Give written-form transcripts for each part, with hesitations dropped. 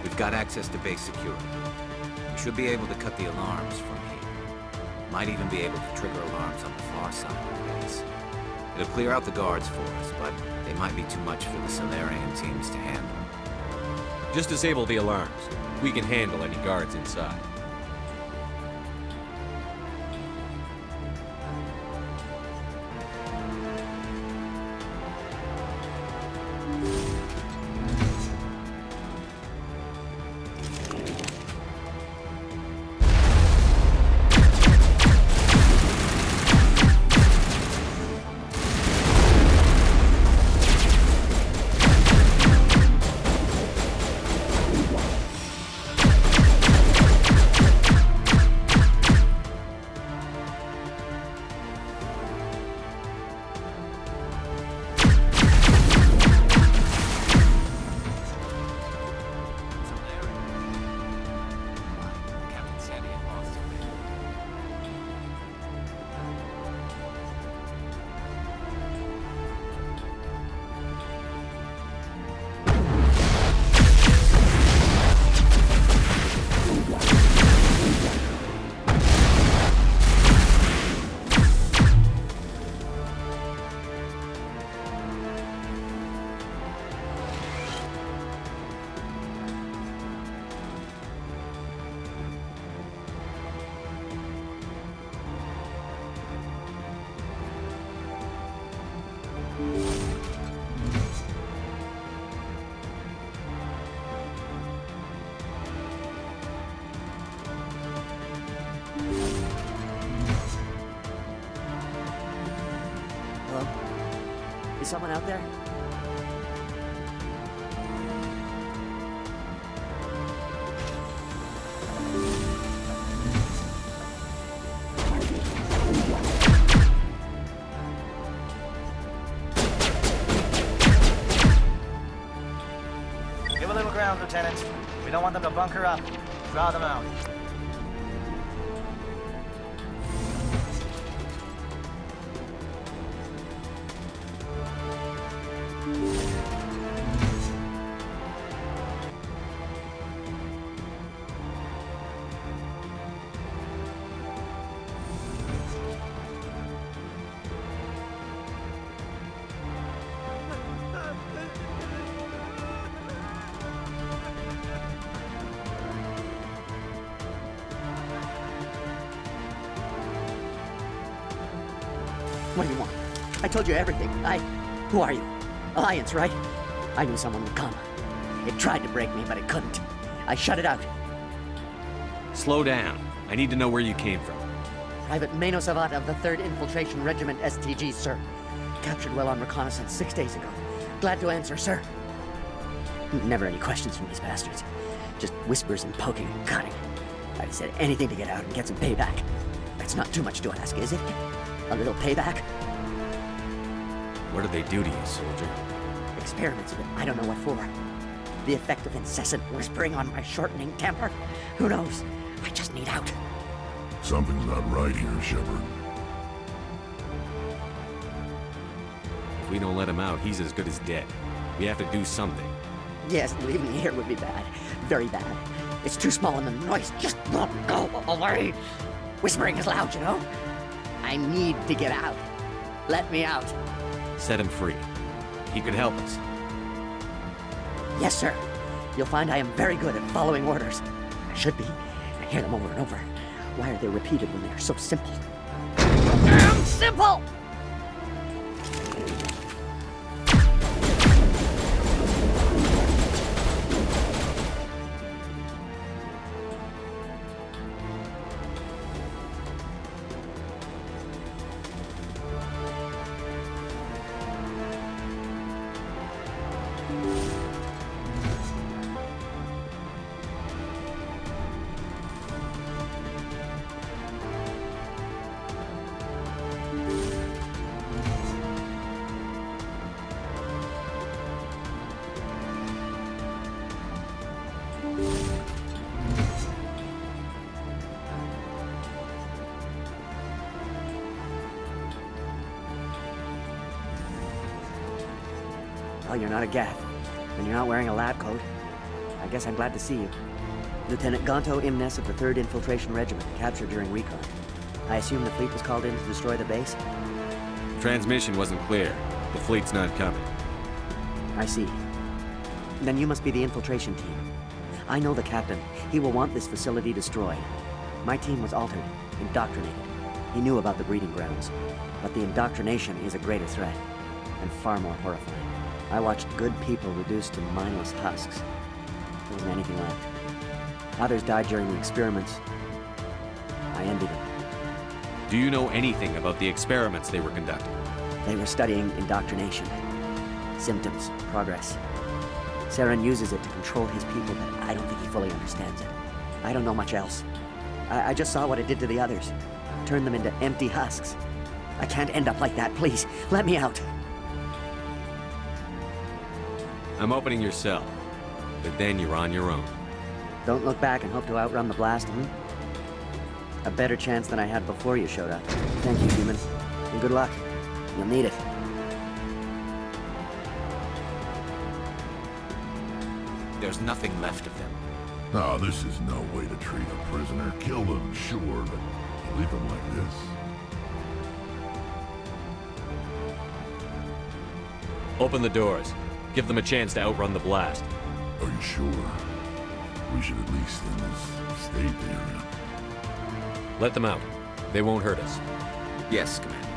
We've got access to base security. We should be able to cut the alarms from here. Might even be able to trigger alarms on the far side of the base. It'll clear out the guards for us, but they might be too much for the Salarian teams to handle. Just disable the alarms. We can handle any guards inside. Is someone out there? Give a little ground, Lieutenant. We don't want them to bunker up. Draw them out. What do you want? I told you everything. Who are you? Alliance, right? I knew someone would come. It tried to break me, but it couldn't. I shut it out. Slow down. I need to know where you came from. Private Mano Savat of the 3rd Infiltration Regiment STG, sir. Captured well on reconnaissance 6 days ago. Glad to answer, sir. Never any questions from these bastards. Just whispers and poking and cutting. I'd have said anything to get out and get some payback. That's not too much to ask, is it? A little payback? What did they do to you, soldier? Experiments, but I don't know what for. The effect of incessant whispering on my shortening temper? Who knows? I just need out. Something's not right here, Shepard. If we don't let him out, he's as good as dead. We have to do something. Yes, leaving me here would be bad. Very bad. It's too small and the noise just won't go away. Whispering is loud, you know? I need to get out. Let me out. Set him free. He could help us. Yes, sir. You'll find I am very good at following orders. I should be. I hear them over and over. Why are they repeated when they are so simple? Damn simple! Well, you're not a Gath, and you're not wearing a lab coat. I guess I'm glad to see you. Lieutenant Gonto Imnes of the 3rd Infiltration Regiment, captured during recon. I assume the fleet was called in to destroy the base? Transmission wasn't clear. The fleet's not coming. I see. Then you must be the infiltration team. I know the captain. He will want this facility destroyed. My team was altered, indoctrinated. He knew about the breeding grounds. But the indoctrination is a greater threat, and far more horrifying. I watched good people reduced to mindless husks. There wasn't anything left. Others died during the experiments. I envied them. Do you know anything about the experiments they were conducting? They were studying indoctrination. Symptoms, progress. Saren uses it to control his people, but I don't think he fully understands it. I don't know much else. I just saw what it did to the others. Turned them into empty husks. I can't end up like that, please. Let me out. I'm opening your cell, but then you're on your own. Don't look back and hope to outrun the blast, A better chance than I had before you showed up. Thank you, human. And good luck. You'll need it. There's nothing left of them. Now, this is no way to treat a prisoner. Kill them, sure, but leave them like this. Open the doors. Give them a chance to outrun the blast. Are you sure? We should at least in this state they're in. Let them out. They won't hurt us. Yes, Commander.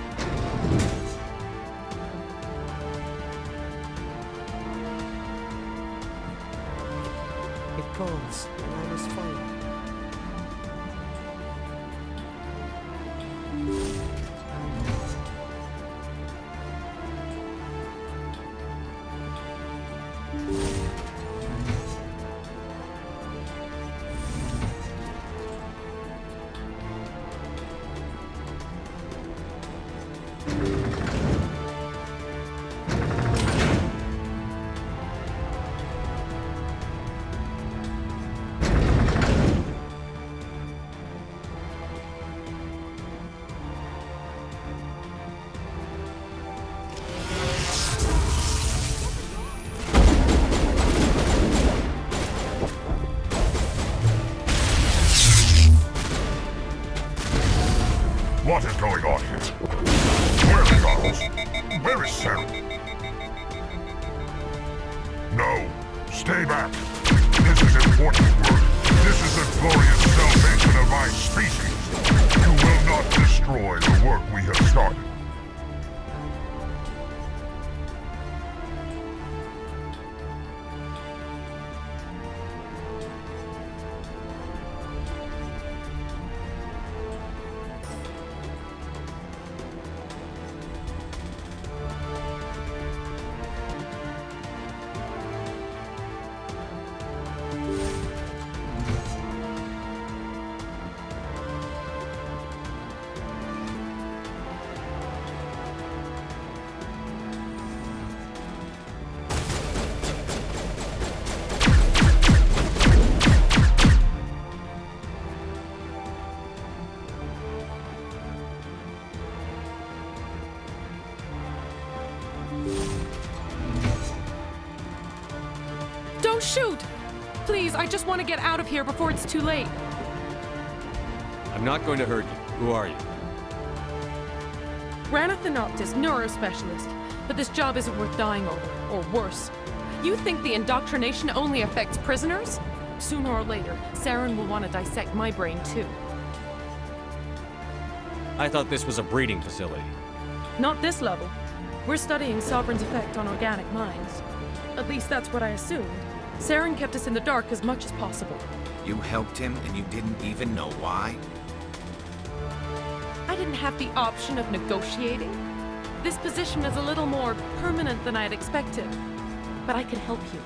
It calls, and I must follow. What is going on here? Where is our host? Where is Saren? No. Stay back. This is important work. This is the glorious salvation of my species. You will not destroy the work we have started. Don't shoot! Please, I just want to get out of here before it's too late. I'm not going to hurt you. Who are you? Ranith the Noctis, neurospecialist. But this job isn't worth dying over, or worse. You think the indoctrination only affects prisoners? Sooner or later, Saren will want to dissect my brain too. I thought this was a breeding facility. Not this level. We're studying Sovereign's effect on organic minds. At least that's what I assumed. Saren kept us in the dark as much as possible. You helped him and you didn't even know why? I didn't have the option of negotiating. This position is a little more permanent than I had expected. But I can help you.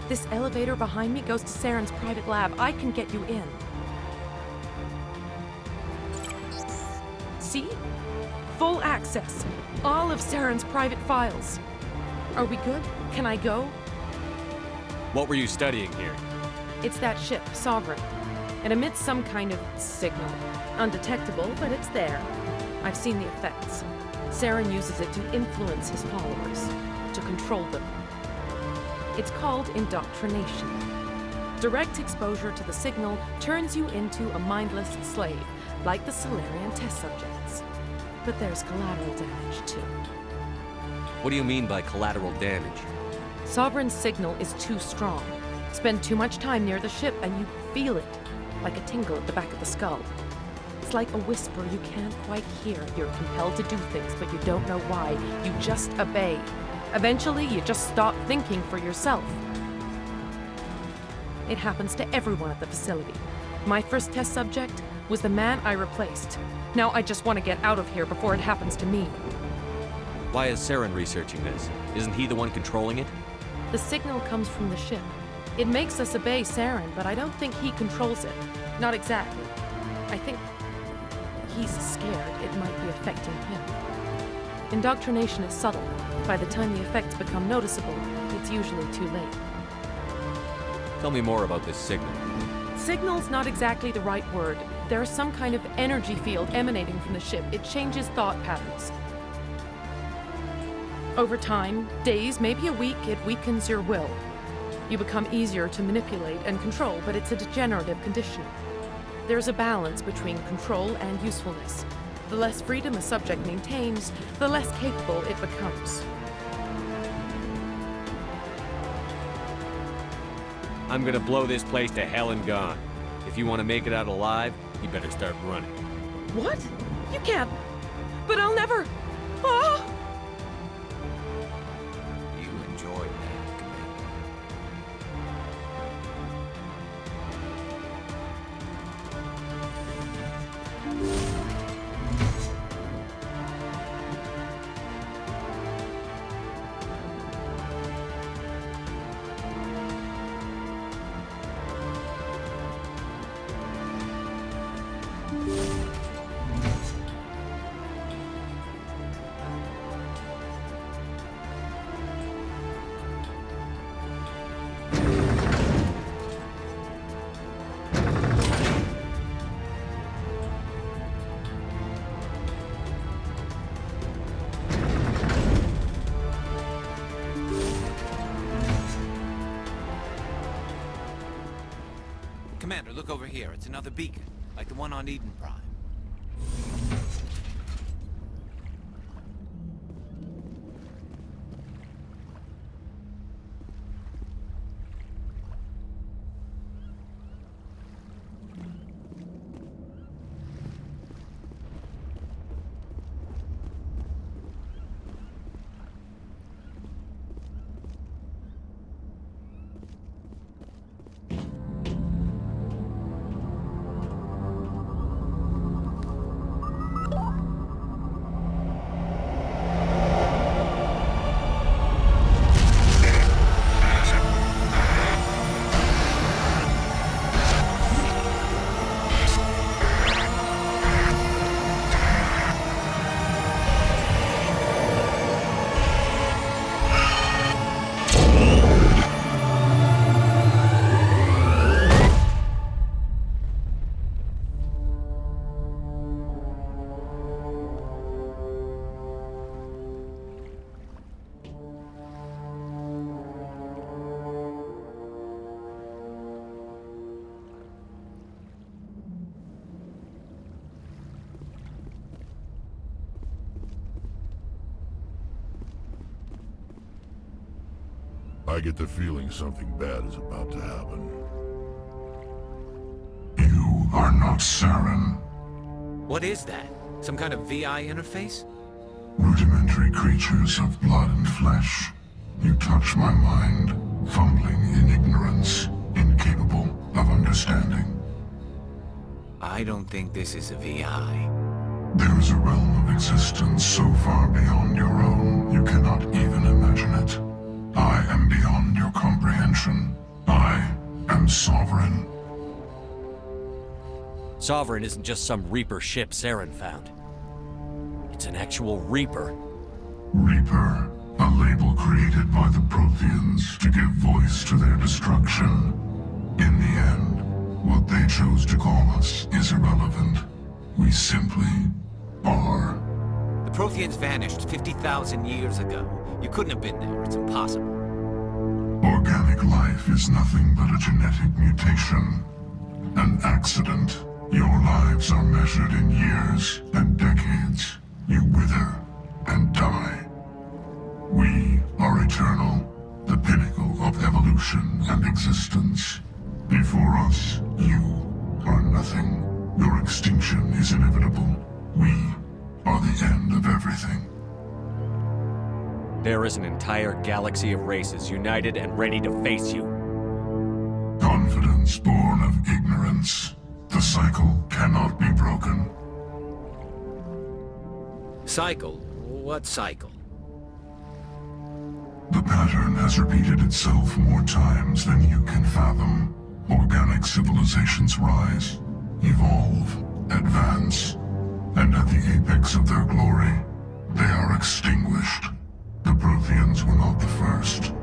This elevator behind me goes to Saren's private lab. I can get you in. See? Full access. All of Saren's private files. Are we good? Can I go? What were you studying here? It's that ship, Sovereign. It emits some kind of signal. Undetectable, but it's there. I've seen the effects. Saren uses it to influence his followers, to control them. It's called indoctrination. Direct exposure to the signal turns you into a mindless slave, like the Salarian test subjects. But there's collateral damage, too. What do you mean by collateral damage? Sovereign's signal is too strong. Spend too much time near the ship and you feel it, like a tingle at the back of the skull. It's like a whisper you can't quite hear. You're compelled to do things, but you don't know why. You just obey. Eventually, you just stop thinking for yourself. It happens to everyone at the facility. My first test subject was the man I replaced. Now I just want to get out of here before it happens to me. Why is Saren researching this? Isn't he the one controlling it? The signal comes from the ship. It makes us obey Saren, but I don't think he controls it. Not exactly. I think he's scared it might be affecting him. Indoctrination is subtle. By the time the effects become noticeable, it's usually too late. Tell me more about this signal. Signal's not exactly the right word. There's some kind of energy field emanating from the ship. It changes thought patterns. Over time, days, maybe a week, it weakens your will. You become easier to manipulate and control, but it's a degenerative condition. There's a balance between control and usefulness. The less freedom a subject maintains, the less capable it becomes. I'm gonna blow this place to hell and gone. If you want to make it out alive, you better start running. What? You can't. But I'll never. Ah! You enjoyed that, Commander. Commander, look over here. It's another beacon, like the one on Eden Prime. I get the feeling something bad is about to happen. You are not Saren. What is that? Some kind of VI interface? Rudimentary creatures of blood and flesh. You touch my mind, fumbling in ignorance, incapable of understanding. I don't think this is a VI. There is a realm of existence so far beyond your own, you cannot even imagine it. I am beyond your comprehension. I am Sovereign. Sovereign isn't just some Reaper ship Saren found. It's an actual Reaper. Reaper, a label created by the Protheans to give voice to their destruction. In the end, what they chose to call us is irrelevant. We simply are. The Protheans vanished 50,000 years ago. You couldn't have been there. It's impossible. Organic life is nothing but a genetic mutation. An accident. Your lives are measured in years and decades. You wither and die. We are eternal, the pinnacle of evolution and existence. Before us, you are nothing. Your extinction is inevitable. We are the end of everything. There is an entire galaxy of races united and ready to face you. Confidence born of ignorance. The cycle cannot be broken. Cycle? What cycle? The pattern has repeated itself more times than you can fathom. Organic civilizations rise, evolve, advance, and at the apex of their glory, they are extinguished. The Protheans were not the first.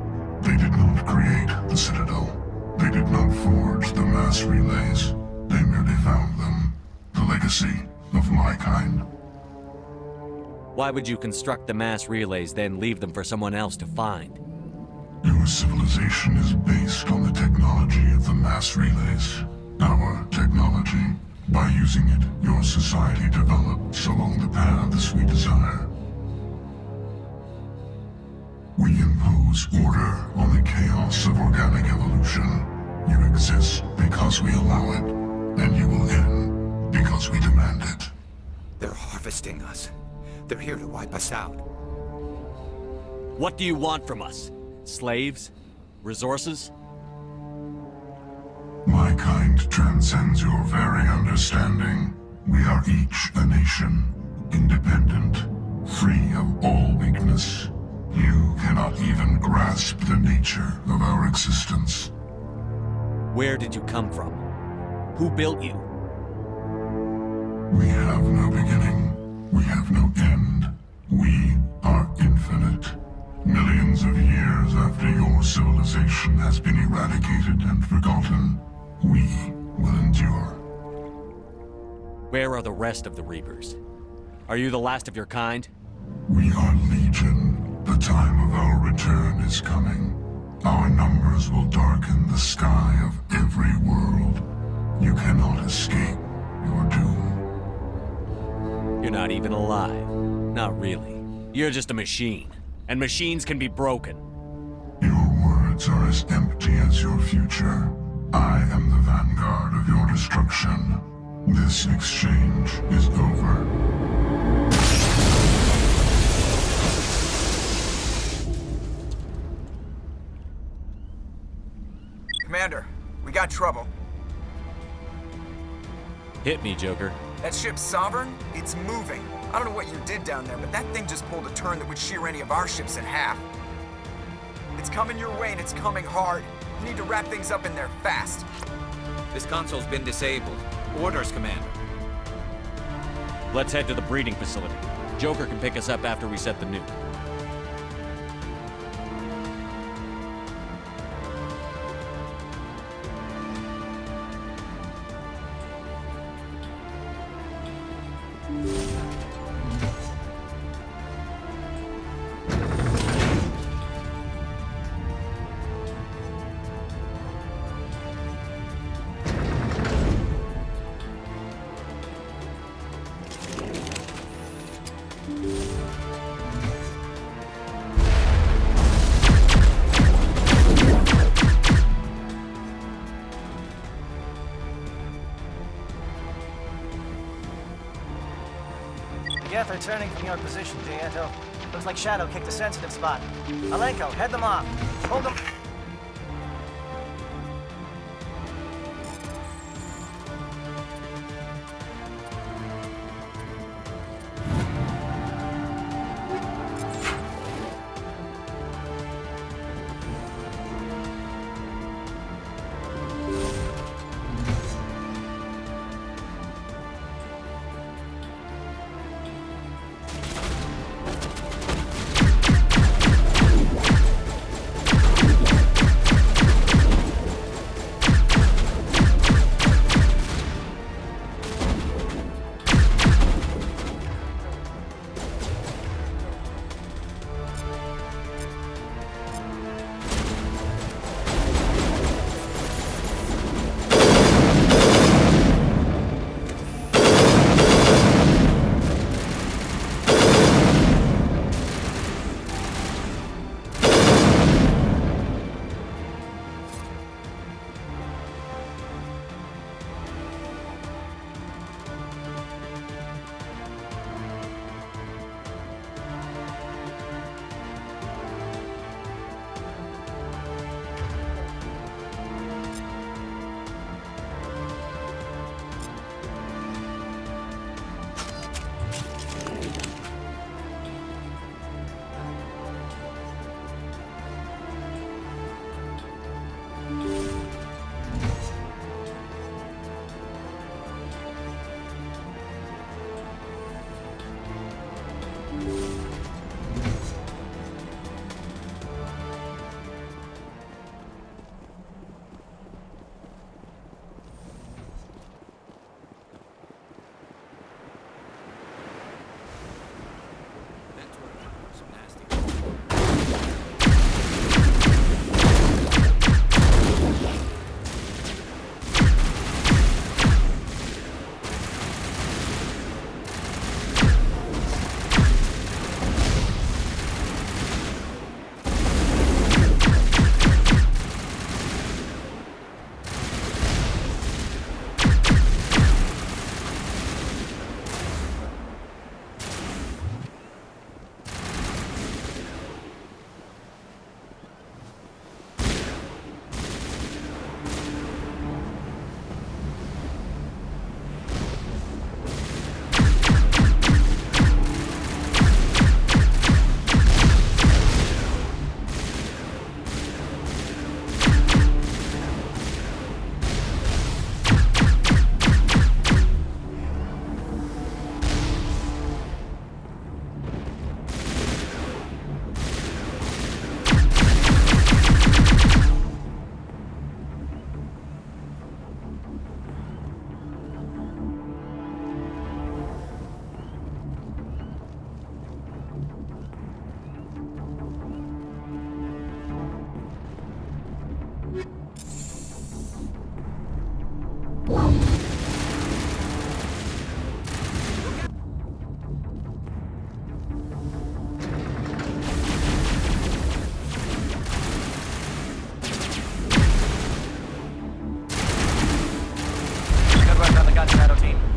They did not create the Citadel. They did not forge the mass relays. They merely found them. The legacy of my kind. Why would you construct the mass relays, then leave them for someone else to find? Your civilization is based on the technology of the mass relays. Our technology. By using it, your society develops along the paths we desire. We impose order on the chaos of organic evolution. You exist because we allow it, and you will end because we demand it. They're harvesting us. They're here to wipe us out. What do you want from us? Slaves? Resources? My kind transcends your very understanding. We are each a nation, independent, free of all weakness. You cannot even grasp the nature of our existence. Where did you come from? Who built you? We have no beginning. We have no end. We are infinite. Millions of years after your civilization has been eradicated and forgotten, we will endure. Where are the rest of the Reapers? Are you the last of your kind? We are legion. The time of our return is coming. Our numbers will darken the sky of every world. You cannot escape your doom. You're not even alive. Not really. You're just a machine. And machines can be broken. Your words are as empty as your future. I am the vanguard of your destruction. This exchange is over. Commander, we got trouble. Hit me, Joker. That ship's Sovereign? It's moving. I don't know what you did down there, but that thing just pulled a turn that would shear any of our ships in half. It's coming your way and it's coming hard. You need to wrap things up in there fast. This console's been disabled. Orders, Commander. Let's head to the breeding facility. Joker can pick us up after we set the nuke. Yet they're turning from your position, Dianto. Looks like Shadow kicked a sensitive spot. Alenko, head them off. Hold them.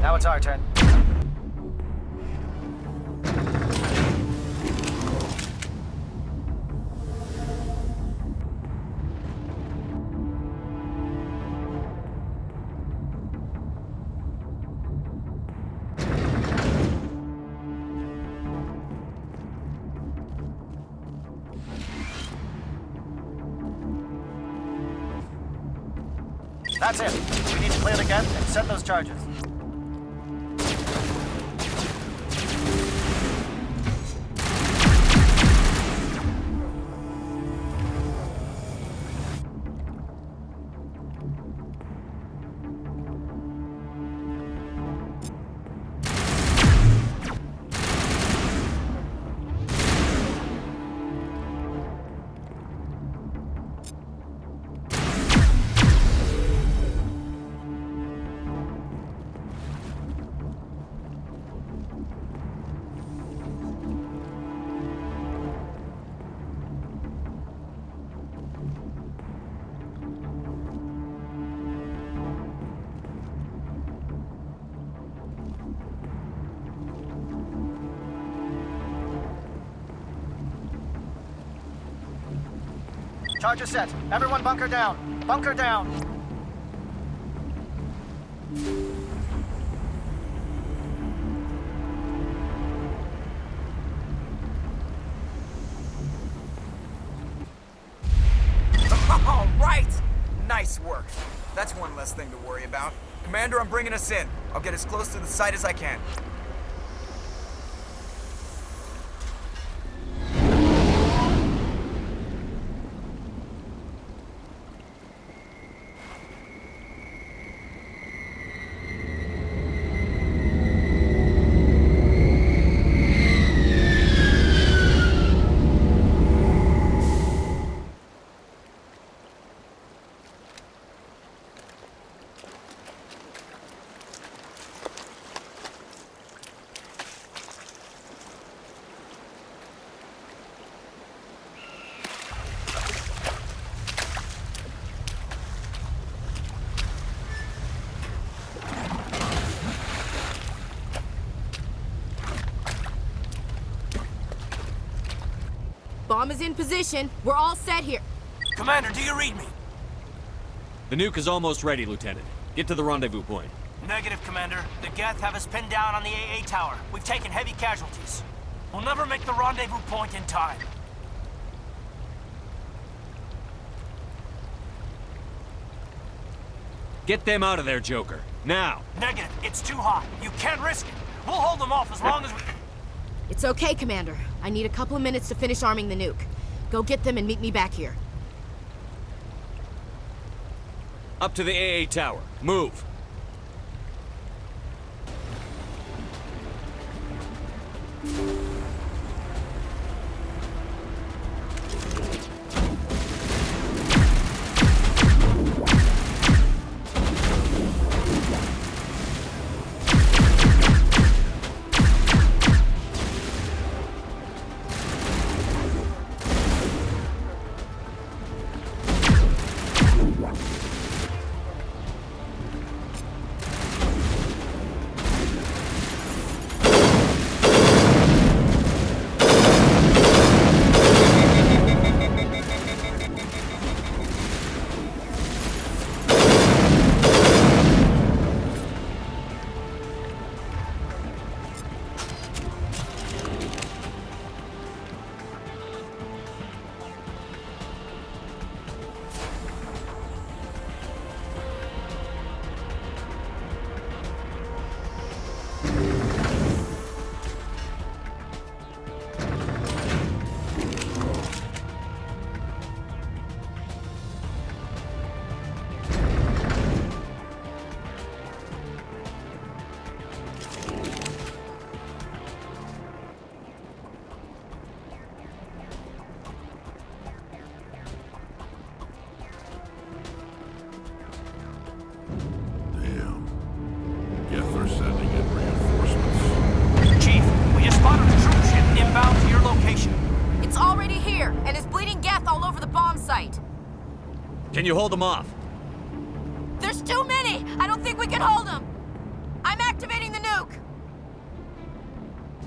Now it's our turn. That's it. We need to clear the gap and set those charges. Charger set. Everyone bunker down. Bunker down. All right! Nice work. That's one less thing to worry about. Commander, I'm bringing us in. I'll get as close to the site as I can. Bomb is in position. We're all set here. Commander, do you read me? The nuke is almost ready, Lieutenant. Get to the rendezvous point. Negative, Commander. The Geth have us pinned down on the AA tower. We've taken heavy casualties. We'll never make the rendezvous point in time. Get them out of there, Joker. Now! Negative. It's too hot. You can't risk it. We'll hold them off as long as we... It's okay, Commander. I need a couple of minutes to finish arming the nuke. Go get them and meet me back here. Up to the AA tower. Move! Can you hold them off? There's too many! I don't think we can hold them! I'm activating Activating the nuke!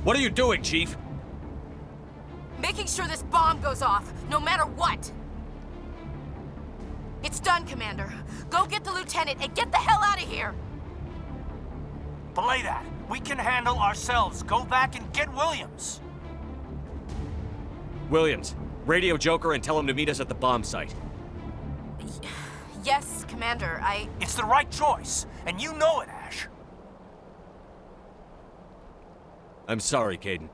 What are you doing, Chief? Making sure this bomb goes off, no matter what! It's done, Commander. Go get the lieutenant and get the hell out of here! Belay that. We can handle ourselves. Go back and get Williams. Williams, radio Joker and tell him to meet us at the bomb site. Yes, Commander, It's the right choice, and you know it, Ash. I'm sorry, Caden.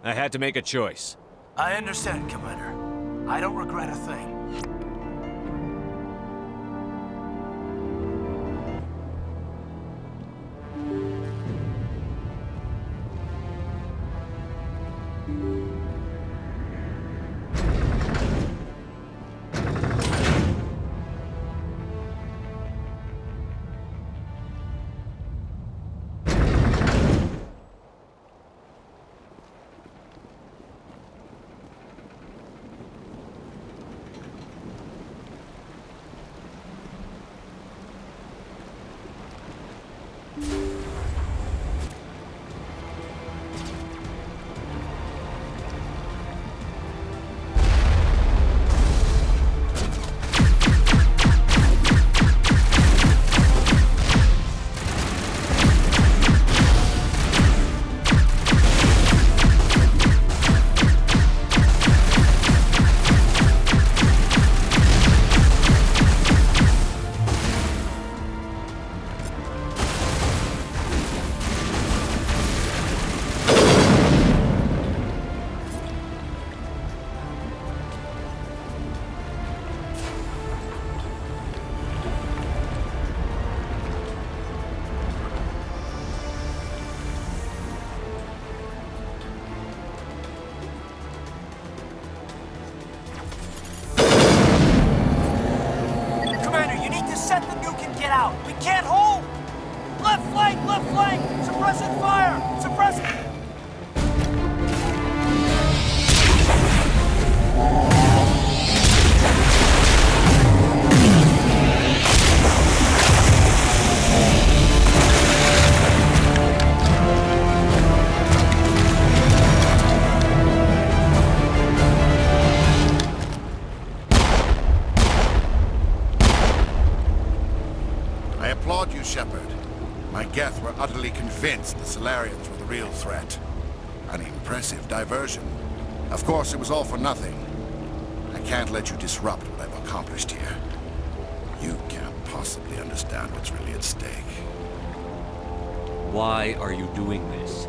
I had to make a choice. I understand, Commander. I don't regret a thing. Left flank! Suppressing fire! Suppressing! I applaud you, Shepard. My Geth were utterly convinced the Salarians were the real threat. An impressive diversion. Of course, it was all for nothing. I can't let you disrupt what I've accomplished here. You can't possibly understand what's really at stake. Why are you doing this?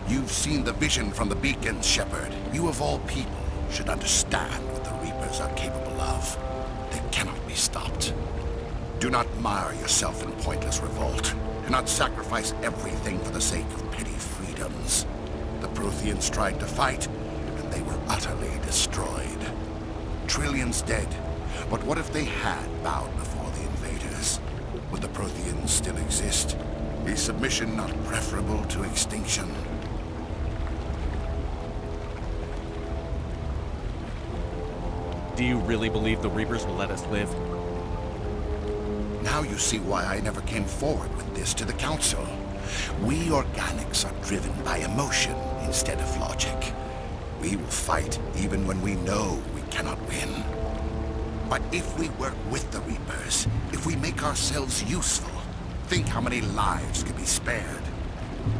You've seen the vision from the beacons, Shepard. You of all people should understand what the Reapers are capable of. They cannot be stopped. Do not mire yourself in pointless revolt. Do not sacrifice everything for the sake of petty freedoms. The Protheans tried to fight, and they were utterly destroyed. Trillions dead. But what if they had bowed before the invaders? Would the Protheans still exist? Is submission not preferable to extinction? Do you really believe the Reapers will let us live? Now you see why I never came forward with this to the Council. We organics are driven by emotion instead of logic. We will fight even when we know we cannot win. But if we work with the Reapers, if we make ourselves useful, think how many lives could be spared.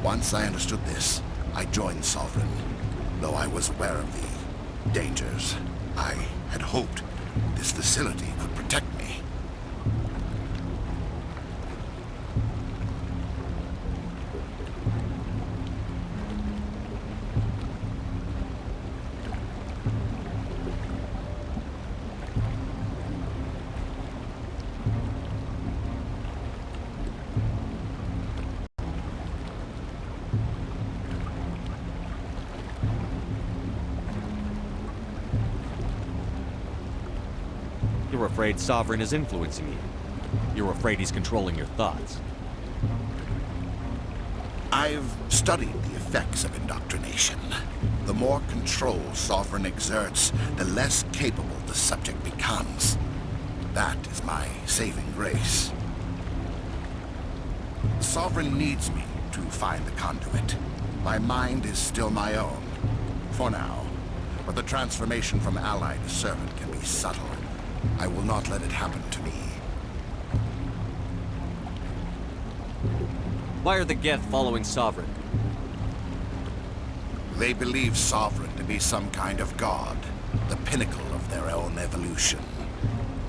Once I understood this, I joined Sovereign. Though I was aware of the dangers, I had hoped this facility could protect me. You're afraid Sovereign is influencing you. You're afraid he's controlling your thoughts. I've studied the effects of indoctrination. The more control Sovereign exerts, the less capable the subject becomes. That is my saving grace. The Sovereign needs me to find the conduit. My mind is still my own, for now. But the transformation from ally to servant can be subtle. I will not let it happen to me. Why are the Geth following Sovereign? They believe Sovereign to be some kind of god, the pinnacle of their own evolution.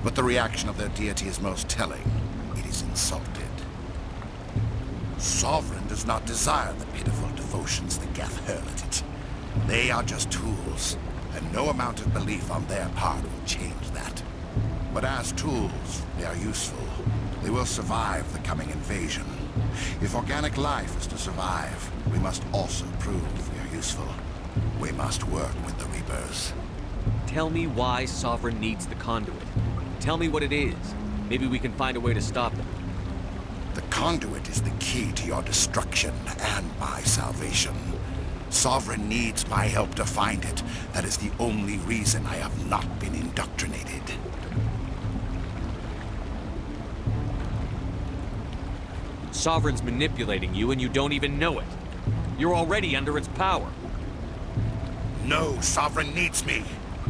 But the reaction of their deity is most telling. It is insulted. Sovereign does not desire the pitiful devotions the Geth hurl at it. They are just tools, and no amount of belief on their part will change that. But as tools, they are useful. They will survive the coming invasion. If organic life is to survive, we must also prove we are useful. We must work with the Reapers. Tell me why Sovereign needs the conduit. Tell me what it is. Maybe we can find a way to stop them. The conduit is the key to your destruction and my salvation. Sovereign needs my help to find it. That is the only reason I have not been indoctrinated. Sovereign's manipulating you and you don't even know it. You're already under its power. No, Sovereign needs me.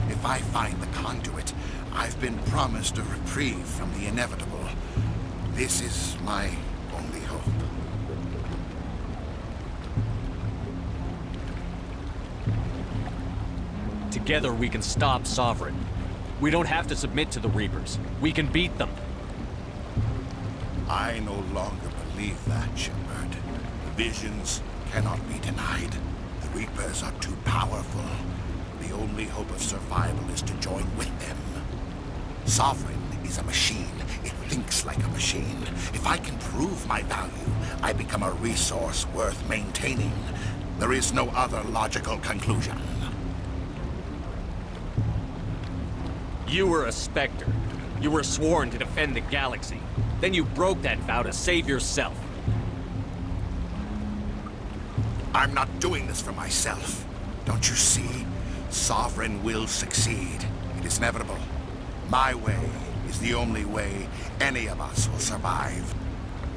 If I find the conduit, I've been promised a reprieve from the inevitable. This is my only hope. Together we can stop Sovereign. We don't have to submit to the Reapers. We can beat them. I no longer believe that, Shepard. The visions cannot be denied. The Reapers are too powerful. The only hope of survival is to join with them. Sovereign is a machine. It thinks like a machine. If I can prove my value, I become a resource worth maintaining. There is no other logical conclusion. You were a Spectre. You were sworn to defend the galaxy. Then you broke that vow to save yourself. I'm not doing this for myself. Don't you see? Sovereign will succeed. It is inevitable. My way is the only way any of us will survive.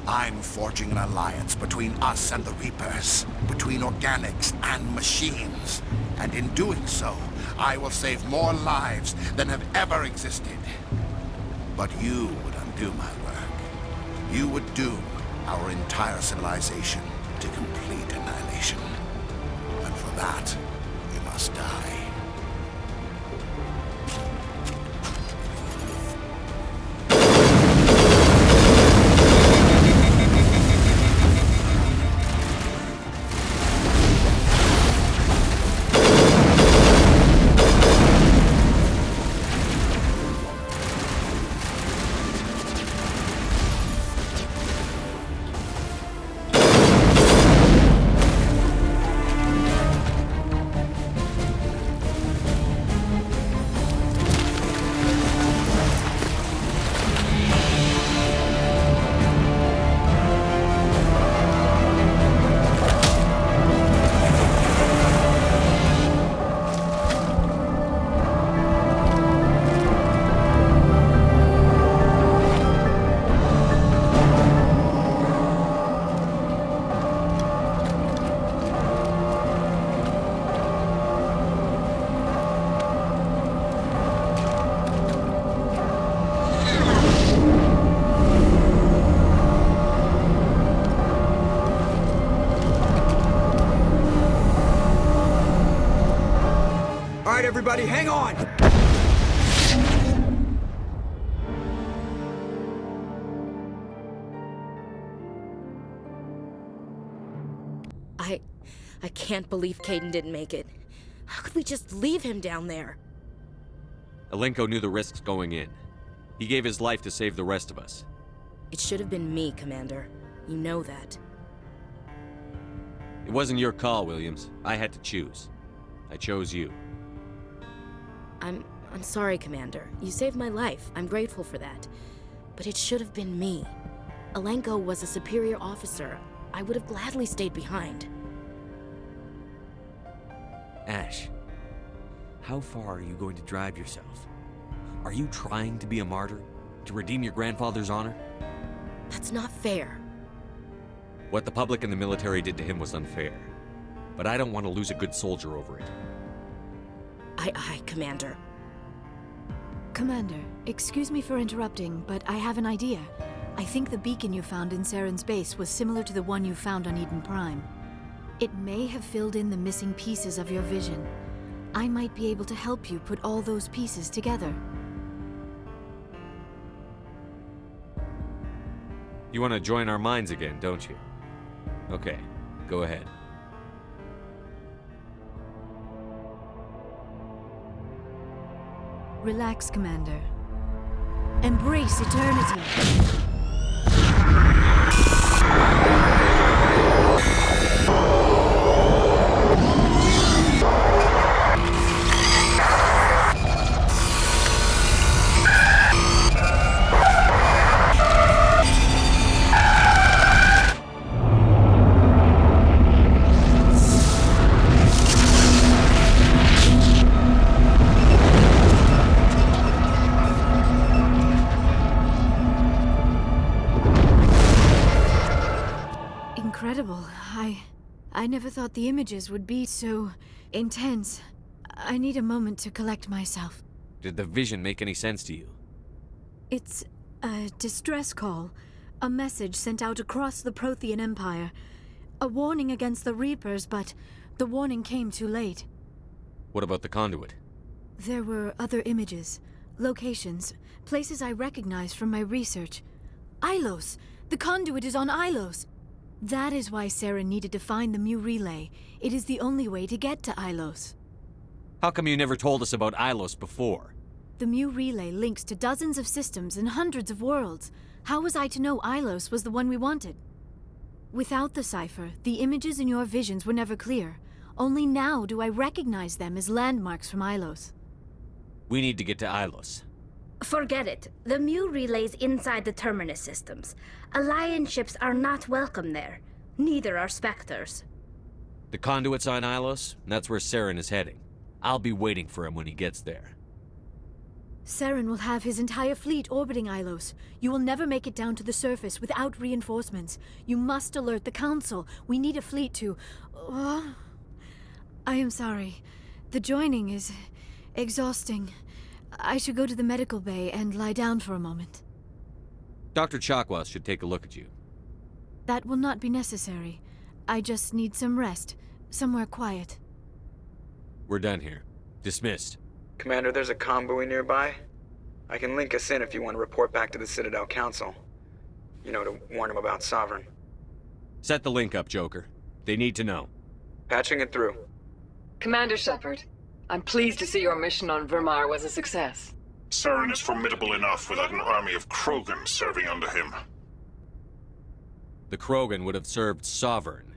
I'm forging an alliance between us and the Reapers, between organics and machines. And in doing so, I will save more lives than have ever existed. But you would undo my work. You would doom our entire civilization to complete annihilation. And for that, you must die. Everybody, hang on! I can't believe Caden didn't make it. How could we just leave him down there? Alenko knew the risks going in. He gave his life to save the rest of us. It should have been me, Commander. You know that. It wasn't your call, Williams. I had to choose. I chose you. I'm sorry, Commander. You saved my life. I'm grateful for that. But it should have been me. Alenko was a superior officer. I would have gladly stayed behind. Ash, how far are you going to drive yourself? Are you trying to be a martyr? To redeem your grandfather's honor? That's not fair. What the public and the military did to him was unfair. But I don't want to lose a good soldier over it. Aye, Commander. Commander, excuse me for interrupting, but I have an idea. I think the beacon you found in Saren's base was similar to the one you found on Eden Prime. It may have filled in the missing pieces of your vision. I might be able to help you put all those pieces together. You want to join our minds again, don't you? Okay, go ahead. Relax, Commander. Embrace eternity. Incredible. I never thought the images would be so intense. I need a moment to collect myself. Did the vision make any sense to you? It's a distress call. A message sent out across the Prothean Empire. A warning against the Reapers, but the warning came too late. What about the conduit? There were other images, locations, places I recognized from my research. Ilos! The conduit is on Ilos! That is why Saren needed to find the Mu relay. It is the only way to get to Ilos. How come you never told us about Ilos before? The Mu relay links to dozens of systems and hundreds of worlds. How was I to know Ilos was the one we wanted? Without the cipher, the images in your visions were never clear. Only now do I recognize them as landmarks from Ilos. We need to get to Ilos. Forget it. The Mu relay's inside the Terminus systems. Alliance ships are not welcome there. Neither are Spectres. The conduit's on Ilos, and that's where Saren is heading. I'll be waiting for him when he gets there. Saren will have his entire fleet orbiting Ilos. You will never make it down to the surface without reinforcements. You must alert the Council. We need a fleet to... I am sorry. The joining is exhausting. I should go to the medical bay and lie down for a moment. Dr. Chakwas should take a look at you. That will not be necessary. I just need some rest. Somewhere quiet. We're done here. Dismissed. Commander, there's a convoy nearby. I can link us in if you want to report back to the Citadel Council. You know, to warn them about Sovereign. Set the link up, Joker. They need to know. Patching it through. Commander Shepard, I'm pleased to see your mission on Virmire was a success. Saren is formidable enough without an army of Krogan serving under him. The Krogan would have served Sovereign.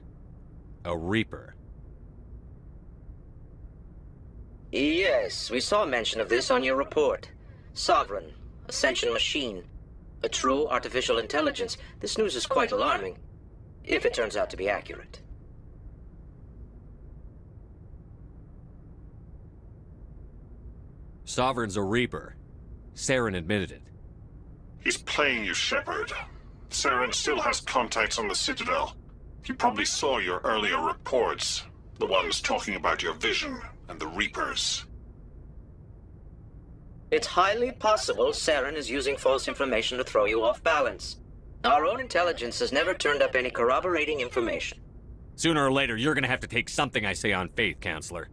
A Reaper. Yes, we saw mention of this on your report. Sovereign, Ascension machine, a true artificial intelligence. This news is quite alarming, if it turns out to be accurate. Sovereign's a Reaper. Saren admitted it. He's playing you, Shepard. Saren still has contacts on the Citadel. He probably saw your earlier reports, the ones talking about your vision and the Reapers. It's highly possible Saren is using false information to throw you off balance. Our own intelligence has never turned up any corroborating information. Sooner or later, you're gonna have to take something I say on faith, Counselor.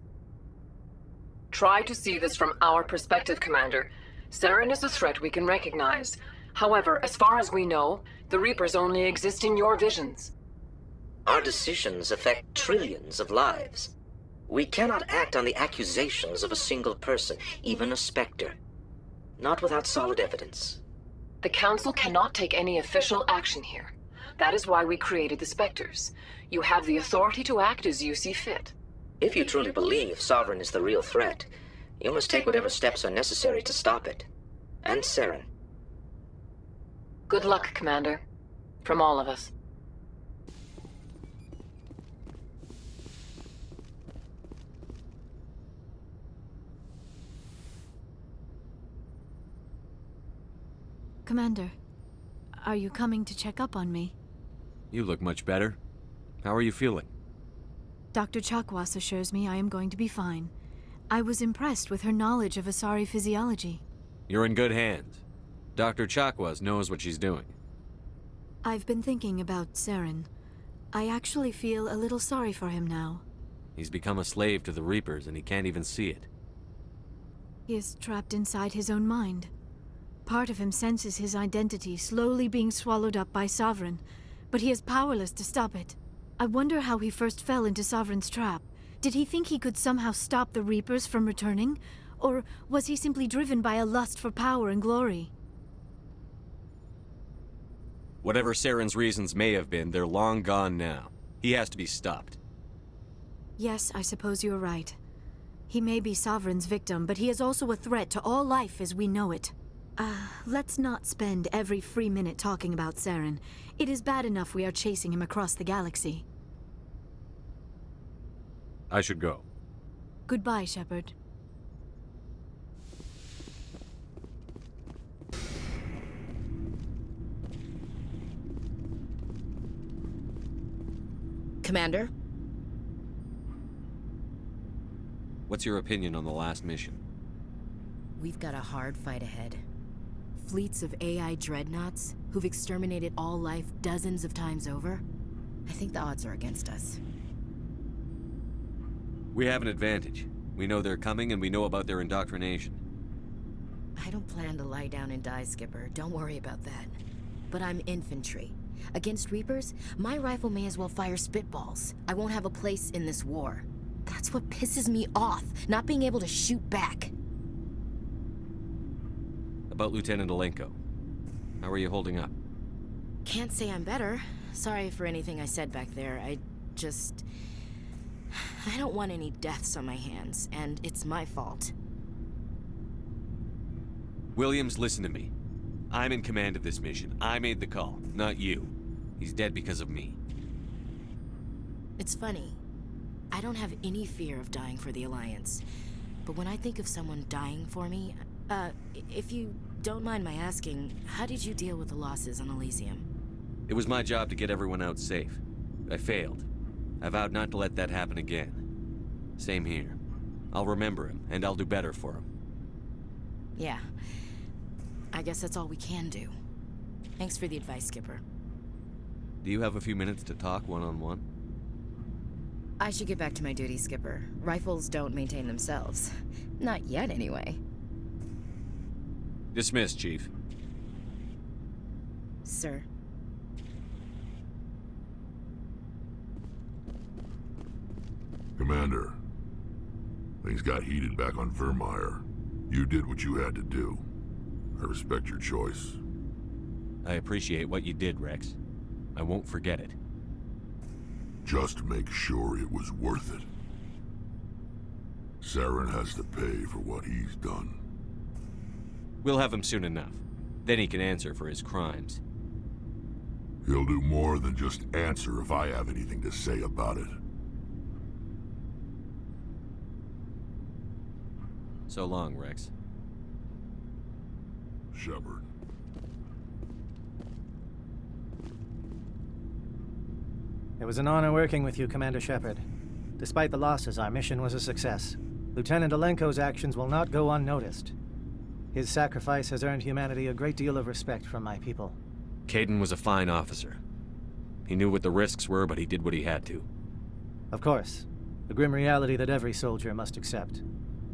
Try to see this from our perspective, Commander. Saren is a threat we can recognize. However, as far as we know, the Reapers only exist in your visions. Our decisions affect trillions of lives. We cannot act on the accusations of a single person, even a Spectre. Not without solid evidence. The Council cannot take any official action here. That is why we created the Spectres. You have the authority to act as you see fit. If you truly believe Sovereign is the real threat, you must take whatever steps are necessary to stop it. And Saren. Good luck, Commander. From all of us. Commander, are you coming to check up on me? You look much better. How are you feeling? Dr. Chakwas assures me I am going to be fine. I was impressed with her knowledge of Asari physiology. You're in good hands. Dr. Chakwas knows what she's doing. I've been thinking about Saren. I actually feel a little sorry for him now. He's become a slave to the Reapers and he can't even see it. He is trapped inside his own mind. Part of him senses his identity slowly being swallowed up by Sovereign, but he is powerless to stop it. I wonder how he first fell into Sovereign's trap. Did he think he could somehow stop the Reapers from returning? Or was he simply driven by a lust for power and glory? Whatever Saren's reasons may have been, they're long gone now. He has to be stopped. Yes, I suppose you're right. He may be Sovereign's victim, but he is also a threat to all life as we know it. Let's not spend every free minute talking about Saren. It is bad enough we are chasing him across the galaxy. I should go. Goodbye, Shepard. Commander? What's your opinion on the last mission? We've got a hard fight ahead. Fleets of AI dreadnoughts who've exterminated all life dozens of times over. I think the odds are against us. We have an advantage. We know they're coming and we know about their indoctrination. I don't plan to lie down and die, Skipper. Don't worry about that. But I'm infantry. Against Reapers, my rifle may as well fire spitballs. I won't have a place in this war. That's what pisses me off, not being able to shoot back. About Lieutenant Alenko. How are you holding up? Can't say I'm better. Sorry for anything I said back there. I don't want any deaths on my hands, and it's my fault. Williams, listen to me. I'm in command of this mission. I made the call, not you. He's dead because of me. It's funny. I don't have any fear of dying for the Alliance. But when I think of someone dying for me, if you don't mind my asking, how did you deal with the losses on Elysium? It was my job to get everyone out safe. I failed. I vowed not to let that happen again. Same here. I'll remember him, and I'll do better for him. Yeah. I guess that's all we can do. Thanks for the advice, Skipper. Do you have a few minutes to talk one-on-one? I should get back to my duty, Skipper. Rifles don't maintain themselves. Not yet, anyway. Dismissed, Chief. Sir. Commander, things got heated back on Virmire. You did what you had to do. I respect your choice. I appreciate what you did, Rex. I won't forget it. Just make sure it was worth it. Saren has to pay for what he's done. We'll have him soon enough. Then he can answer for his crimes. He'll do more than just answer if I have anything to say about it. So long, Rex. Shepard. It was an honor working with you, Commander Shepard. Despite the losses, our mission was a success. Lieutenant Alenko's actions will not go unnoticed. His sacrifice has earned humanity a great deal of respect from my people. Caden was a fine officer. He knew what the risks were, but he did what he had to. Of course. The grim reality that every soldier must accept.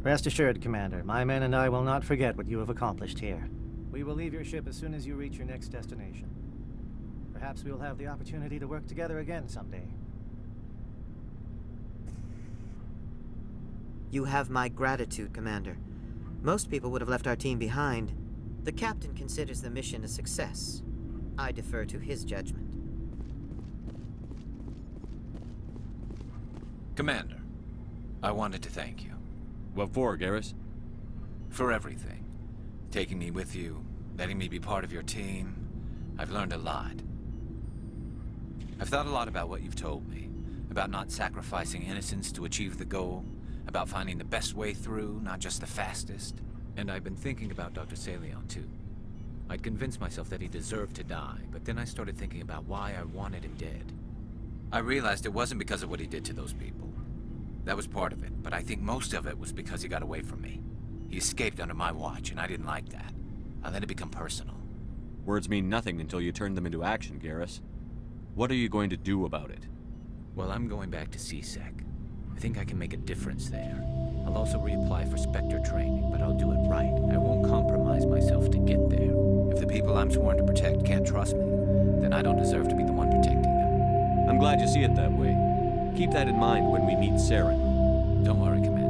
Rest assured, Commander, my men and I will not forget what you have accomplished here. We will leave your ship as soon as you reach your next destination. Perhaps we will have the opportunity to work together again someday. You have my gratitude, Commander. Most people would have left our team behind. The captain considers the mission a success. I defer to his judgment. Commander, I wanted to thank you. What for, Garrus? For everything. Taking me with you, letting me be part of your team. I've learned a lot. I've thought a lot about what you've told me. About not sacrificing innocence to achieve the goal. About finding the best way through, not just the fastest. And I've been thinking about Dr. Saleon, too. I'd convinced myself that he deserved to die, but then I started thinking about why I wanted him dead. I realized it wasn't because of what he did to those people. That was part of it, but I think most of it was because he got away from me. He escaped under my watch, and I didn't like that. I let it become personal. Words mean nothing until you turn them into action, Garrus. What are you going to do about it? Well, I'm going back to CSEC. I think I can make a difference there. I'll also reapply for Spectre training, but I'll do it right. I won't compromise myself to get there. If the people I'm sworn to protect can't trust me, then I don't deserve to be the one protecting them. I'm glad you see it that way. Keep that in mind when we meet Saren. Don't worry, Commander.